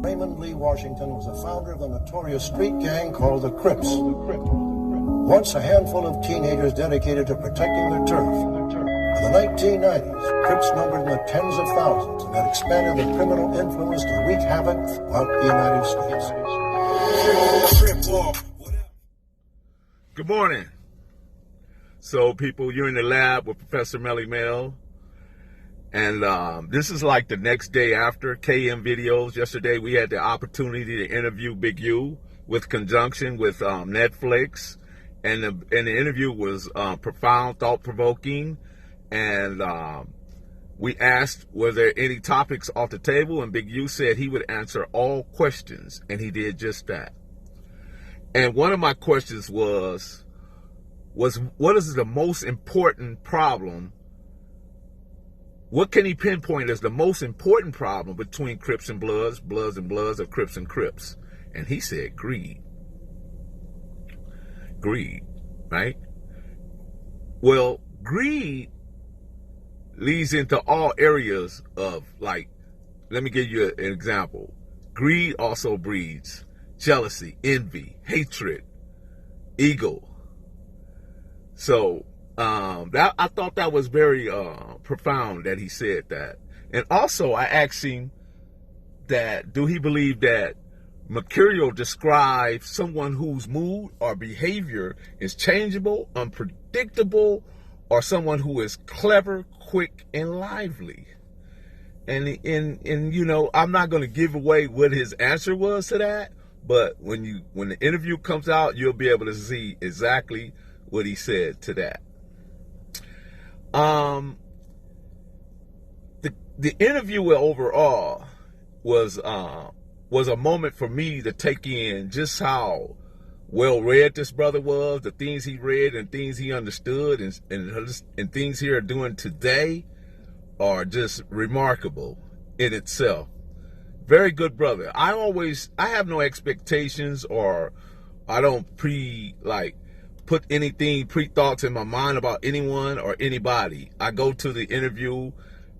Raymond Lee Washington was a founder of the notorious street gang called the Crips. Once a handful of teenagers dedicated to protecting their turf. In the 1990s, Crips numbered in the tens of thousands and had expanded their criminal influence to wreak havoc throughout the United States. Good morning. So people, you're in the lab with Professor Melly Mel. And this is like the next day after kmvideos. Yesterday we had the opportunity to interview Big U with conjunction with Netflix. And the interview was profound, thought-provoking. And we asked, were there any topics off the table? And Big U said he would answer all questions. And he did just that. And one of my questions was what is the most important problem? What can he pinpoint as the most important problem between Crips and Bloods, Bloods and Bloods, or Crips and Crips? And he said greed. Greed, right? Well, greed leads into all areas of, like, let me give you an example. Greed also breeds jealousy, envy, hatred, ego. So I thought that was very profound that he said that. And also I asked him that, do he believe that Mercurial describes someone whose mood or behavior is changeable, unpredictable, or someone who is clever, quick, and lively? And you know, I'm not going to give away what his answer was to that, but when the interview comes out, you'll be able to see exactly what he said to that. The interview overall was a moment for me to take in just how well read this brother was, the things he read and things he understood, and things he are doing today are just remarkable in itself. Very good brother. I have no expectations, or I don't put anything, pre-thoughts in my mind about anyone or anybody. I go to the interview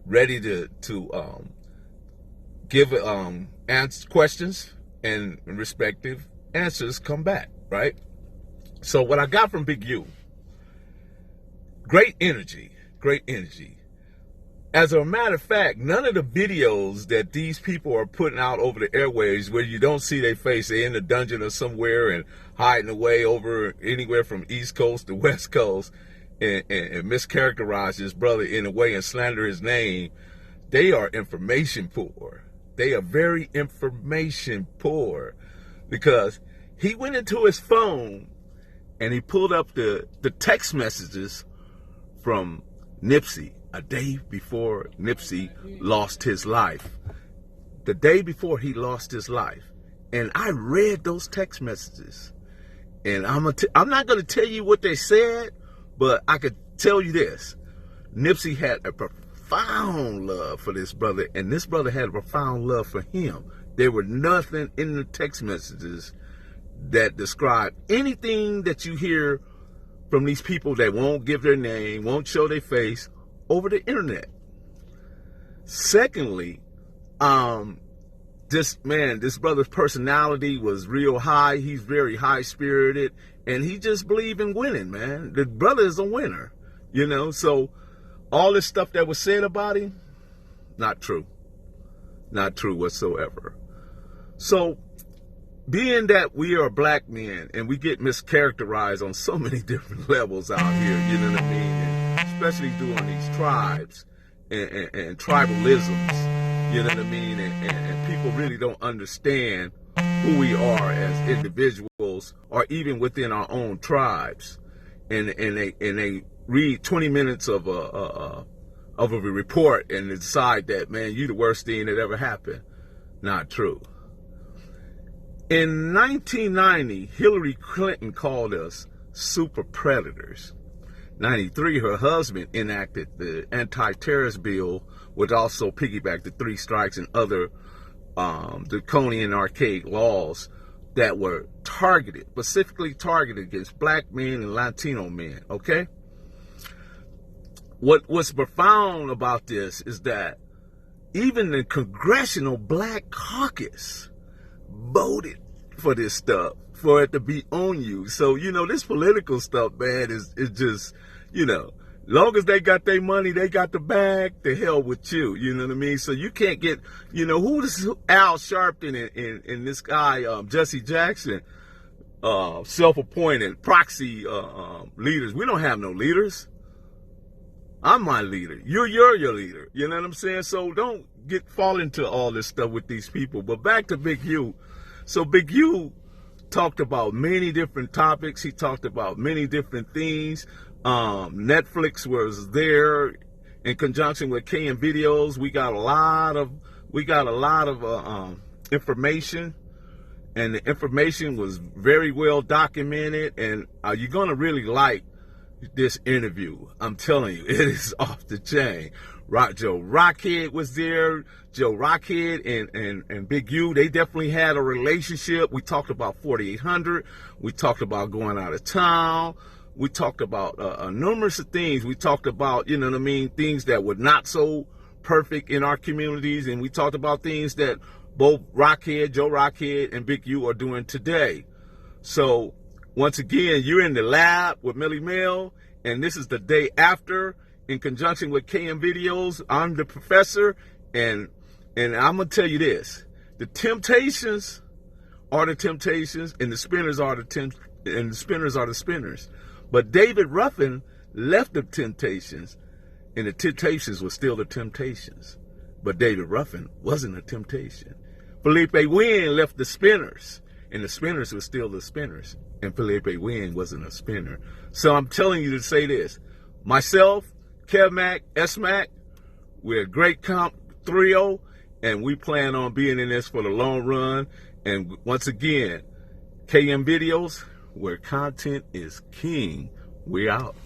ready to give answer questions, and respective answers come back, right? So what I got from Big U, great energy, great energy. As a matter of fact, none of the videos that these people are putting out over the airwaves where you don't see their face, they're in a dungeon or somewhere and hiding away over anywhere from East Coast to West Coast and mischaracterize his brother in a way and slander his name, they are information poor. They are very information poor, because he went into his phone and he pulled up the text messages from Nipsey a day before Nipsey lost his life. The day before he lost his life. And I read those text messages. And I'm not going to tell you what they said, but I could tell you this. Nipsey had a profound love for this brother, and this brother had a profound love for him. There were nothing in the text messages that describe anything that you hear from these people that won't give their name, won't show their face over the internet. Secondly, this brother's personality was real high. He's very high spirited, and he just believed in winning, man. The brother is a winner, you know. So all this stuff that was said about him, not true. Not true whatsoever. So being that we are black men and we get mischaracterized on so many different levels out here, you know what I mean? And especially doing these tribes and tribalisms, you know what I mean? And people really don't understand who we are as individuals, or even within our own tribes. And they read 20 minutes of a report and decide that, man, you the worst thing that ever happened. Not true. In 1990, Hillary Clinton called us super predators. 93, her husband enacted the anti-terrorist bill, which also piggybacked the 3 strikes and other draconian archaic laws that were targeted, specifically targeted against black men and Latino men, okay? What's profound about this is that even the Congressional Black Caucus voted for this stuff, for it to be on you. So, you know, this political stuff, man, is just, you know, long as they got their money, they got the bag, the hell with you. You know what I mean? So you can't get, you know, who's Al Sharpton and this guy, Jesse Jackson, self-appointed proxy leaders. We don't have no leaders. I'm my leader. You're your leader. You know what I'm saying? So don't fall into all this stuff with these people. But back to Big U. So Big U talked about many different topics. He talked about many different things. Netflix was there in conjunction with kmvideos. We got a lot of information, and the information was very well documented. And you're gonna really like this interview. I'm telling you, it is off the chain. Joe Rockhead was there. Joe Rockhead and Big U, they definitely had a relationship. We talked about 4800. We talked about going out of town. We talked about numerous of things. We talked about, you know what I mean, things that were not so perfect in our communities. And we talked about things that both Joe Rockhead, and Big U are doing today. So once again, you're in the lab with Millie Mel, and this is the day after in conjunction with kmvideos. I'm the professor, and I'm going to tell you this. The temptations are the temptations, and the spinners are the spinners. But David Ruffin left the temptations, and the temptations were still the temptations. But David Ruffin wasn't a temptation. Felipe Wynn left the spinners, and the spinners were still the spinners. And Felipe Wynn wasn't a spinner. So I'm telling you to say this. Myself, KevMac, S-Mac, we're a great trio, and we plan on being in this for the long run. And once again, kmvideos, where content is king. We out.